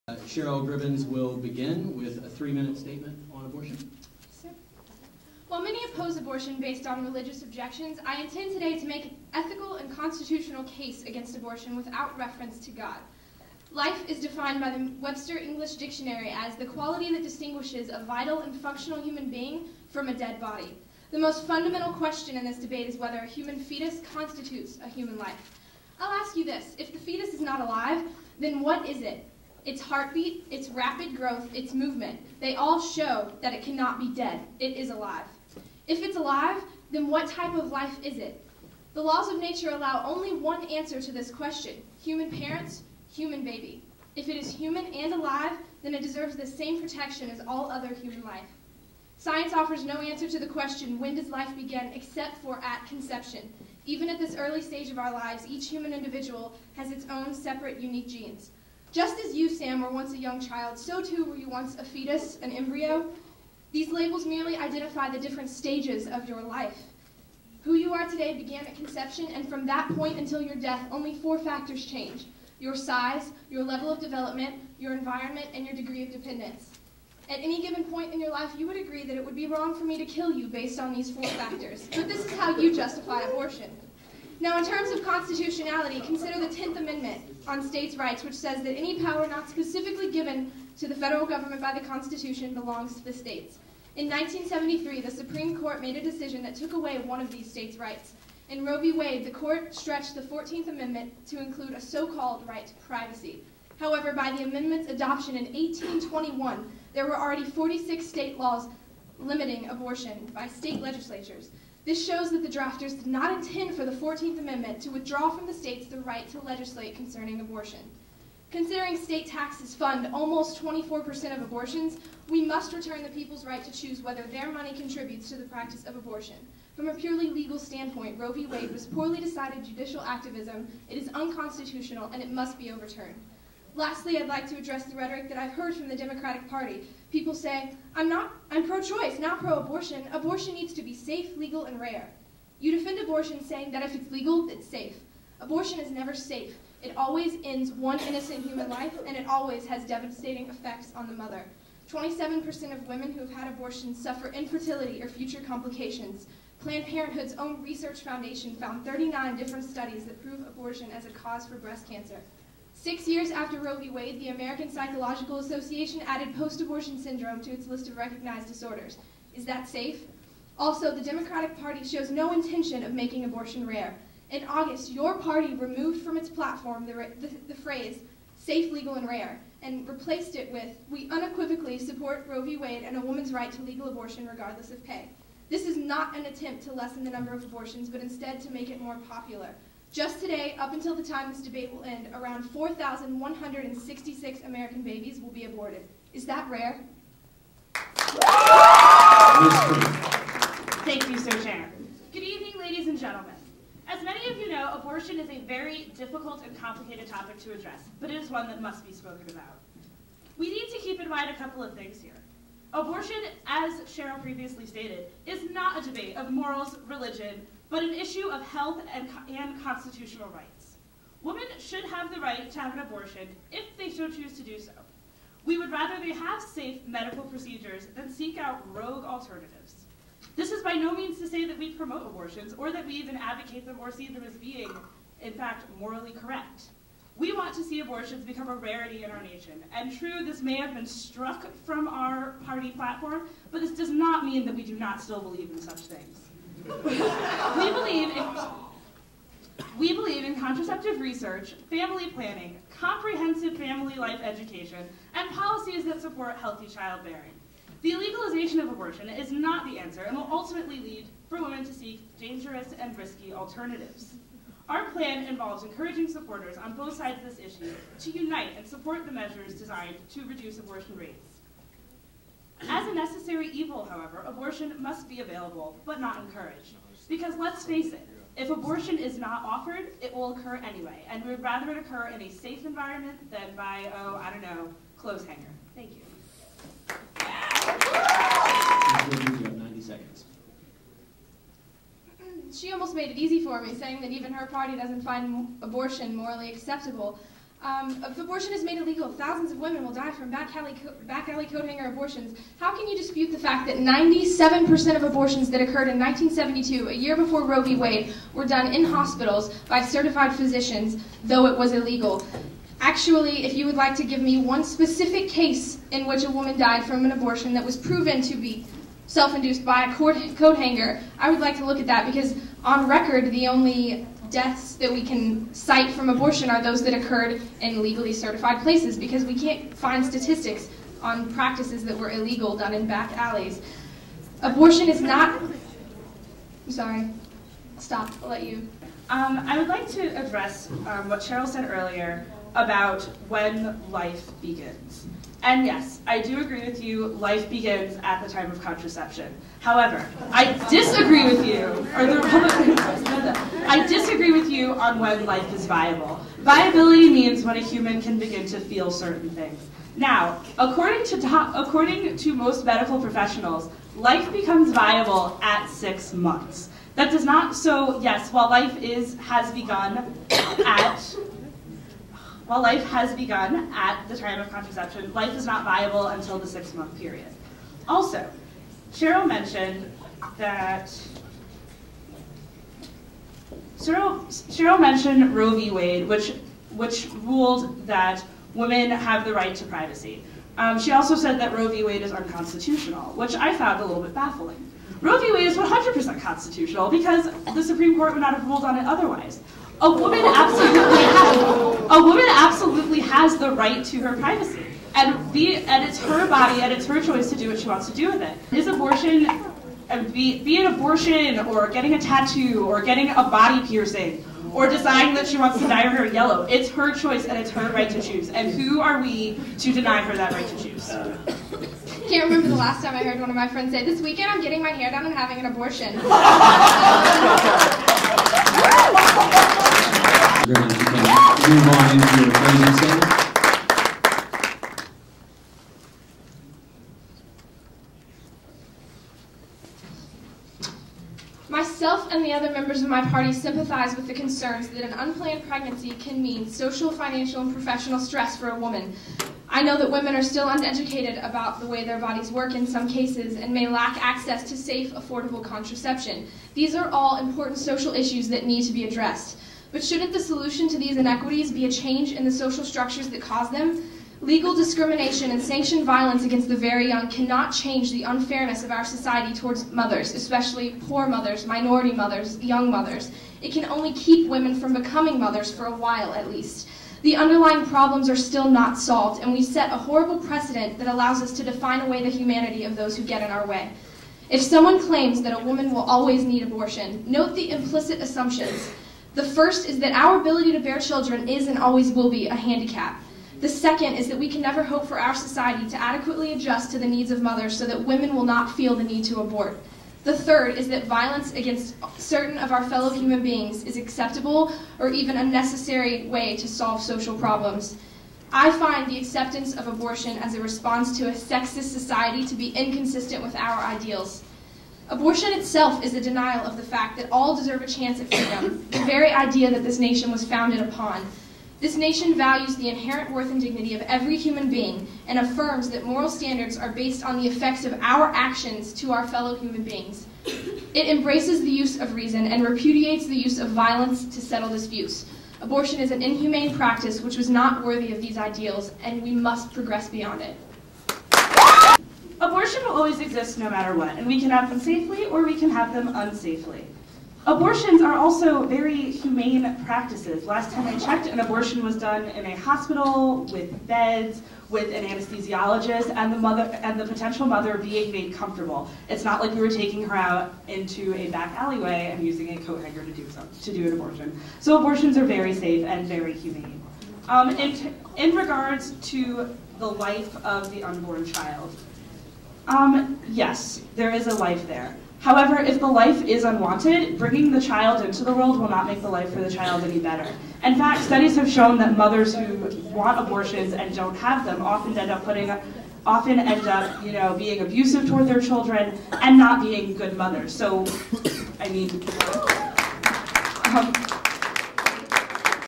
Cheryl Gribbins will begin with a 3-minute statement on abortion. Sir. While many oppose abortion based on religious objections, I intend today to make an ethical and constitutional case against abortion without reference to God. Life is defined by the Webster English Dictionary as the quality that distinguishes a vital and functional human being from a dead body. The most fundamental question in this debate is whether a human fetus constitutes a human life. I'll ask you this: if the fetus is not alive, then what is it? Its heartbeat, its rapid growth, its movement, they all show that it cannot be dead. It is alive. If it's alive, then what type of life is it? The laws of nature allow only one answer to this question: human parents, human baby. If it is human and alive, then it deserves the same protection as all other human life. Science offers no answer to the question, when does life begin, except for at conception. Even at this early stage of our lives, each human individual has its own separate, unique genes. Just as you, Sam, were once a young child, so too were you once a fetus, an embryo. These labels merely identify the different stages of your life. Who you are today began at conception, and from that point until your death, only 4 factors change: your size, your level of development, your environment, and your degree of dependence. At any given point in your life, you would agree that it would be wrong for me to kill you based on these 4 factors, but this is how you justify abortion. Now, in terms of constitutionality, consider the 10th Amendment on states' rights, which says that any power not specifically given to the federal government by the Constitution belongs to the states. In 1973, the Supreme Court made a decision that took away one of these states' rights. In Roe v. Wade, the court stretched the 14th Amendment to include a so-called right to privacy. However, by the amendment's adoption in 1821, there were already 46 state laws limiting abortion by state legislatures. This shows that the drafters did not intend for the 14th Amendment to withdraw from the states the right to legislate concerning abortion. Considering state taxes fund almost 24% of abortions, we must return the people's right to choose whether their money contributes to the practice of abortion. From a purely legal standpoint, Roe v. Wade was poorly decided judicial activism, it is unconstitutional, and it must be overturned. Lastly, I'd like to address the rhetoric that I've heard from the Democratic Party. People say, I'm pro-choice, not pro-abortion. Abortion needs to be safe, legal, and rare. You defend abortion saying that if it's legal, it's safe. Abortion is never safe. It always ends one innocent human life, and it always has devastating effects on the mother. 27% of women who have had abortions suffer infertility or future complications. Planned Parenthood's own research foundation found 39 different studies that prove abortion as a cause for breast cancer. 6 years after Roe v. Wade, the American Psychological Association added post-abortion syndrome to its list of recognized disorders. Is that safe? Also, the Democratic Party shows no intention of making abortion rare. In August, your party removed from its platform the phrase, safe, legal, and rare, and replaced it with, we unequivocally support Roe v. Wade and a woman's right to legal abortion regardless of pay. This is not an attempt to lessen the number of abortions, but instead to make it more popular. Just today, up until the time this debate will end, around 4,166 American babies will be aborted. Is that rare? Thank you, Sir Chair. Good evening, ladies and gentlemen. As many of you know, abortion is a very difficult and complicated topic to address, but it is one that must be spoken about. We need to keep in mind a couple of things here. Abortion, as Cheryl previously stated, is not a debate of morals, religion, but an issue of health and constitutional rights. Women should have the right to have an abortion if they so choose to do so. We would rather they have safe medical procedures than seek out rogue alternatives. This is by no means to say that we promote abortions or that we even advocate them or see them as being, in fact, morally correct. We want to see abortions become a rarity in our nation. And true, this may have been struck from our party platform, but this does not mean that we do not still believe in such things. We believe in contraceptive research, family planning, comprehensive family life education, and policies that support healthy childbearing. The illegalization of abortion is not the answer and will ultimately lead for women to seek dangerous and risky alternatives. Our plan involves encouraging supporters on both sides of this issue to unite and support the measures designed to reduce abortion rates. As a necessary evil, however, abortion must be available, but not encouraged. Because let's face it, if abortion is not offered, it will occur anyway, and we would rather it occur in a safe environment than by, clothes hanger. Thank you. You have 90 seconds. She almost made it easy for me, saying that even her party doesn't find abortion morally acceptable. If abortion is made illegal, thousands of women will die from back alley coat hanger abortions. How can you dispute the fact that 97% of abortions that occurred in 1972, a year before Roe v. Wade, were done in hospitals by certified physicians, though it was illegal? Actually, if you would like to give me one specific case in which a woman died from an abortion that was proven to be self-induced by a coat hanger, I would like to look at that, because on record, the only deaths that we can cite from abortion are those that occurred in legally certified places, because we can't find statistics on practices that were illegal done in back alleys. Abortion is not... I'm sorry. Stop. I'll let you. I would like to address what Cheryl said earlier about when life begins. And yes, I do agree with you, life begins at the time of contraception. However, I disagree with you, or the Republicans know that. I disagree with you on when life is viable. Viability means when a human can begin to feel certain things. Now, according to most medical professionals, life becomes viable at 6 months. That does not, so yes, while life has begun at the time of contraception, life is not viable until the 6-month period. Also, Cheryl mentioned Roe v. Wade, which ruled that women have the right to privacy. She also said that Roe v. Wade is unconstitutional, which I found a little bit baffling. Roe v. Wade is 100% constitutional because the Supreme Court would not have ruled on it otherwise. A woman absolutely has the right to her privacy, and it's her body and it's her choice to do what she wants to do with it. Is abortion, be it abortion or getting a tattoo or getting a body piercing or deciding that she wants to dye her hair yellow, it's her choice and it's her right to choose. And who are we to deny her that right to choose? I can't remember the last time I heard one of my friends say, "This weekend I'm getting my hair done and having an abortion." Very nice. You can move on into your closing statement. Myself and the other members of my party sympathize with the concerns that an unplanned pregnancy can mean social, financial, and professional stress for a woman. I know that women are still uneducated about the way their bodies work in some cases and may lack access to safe, affordable contraception. These are all important social issues that need to be addressed. But shouldn't the solution to these inequities be a change in the social structures that cause them? Legal discrimination and sanctioned violence against the very young cannot change the unfairness of our society towards mothers, especially poor mothers, minority mothers, young mothers. It can only keep women from becoming mothers for a while at least. The underlying problems are still not solved, and we set a horrible precedent that allows us to define away the humanity of those who get in our way. If someone claims that a woman will always need abortion, note the implicit assumptions. The first is that our ability to bear children is and always will be a handicap. The second is that we can never hope for our society to adequately adjust to the needs of mothers so that women will not feel the need to abort. The third is that violence against certain of our fellow human beings is acceptable or even a necessary way to solve social problems. I find the acceptance of abortion as a response to a sexist society to be inconsistent with our ideals. Abortion itself is a denial of the fact that all deserve a chance at freedom, the very idea that this nation was founded upon. This nation values the inherent worth and dignity of every human being and affirms that moral standards are based on the effects of our actions to our fellow human beings. It embraces the use of reason and repudiates the use of violence to settle disputes. Abortion is an inhumane practice which was not worthy of these ideals, and we must progress beyond it. Abortion will always exist no matter what, and we can have them safely or we can have them unsafely. Abortions are also very humane practices. Last time I checked, an abortion was done in a hospital with beds, with an anesthesiologist, and the potential mother being made comfortable. It's not like we were taking her out into a back alleyway and using a coat hanger to do an abortion. So abortions are very safe and very humane. In regards to the life of the unborn child, yes, there is a life there. However, if the life is unwanted, bringing the child into the world will not make the life for the child any better. In fact, studies have shown that mothers who want abortions and don't have them often end up being abusive toward their children and not being good mothers. So, I mean,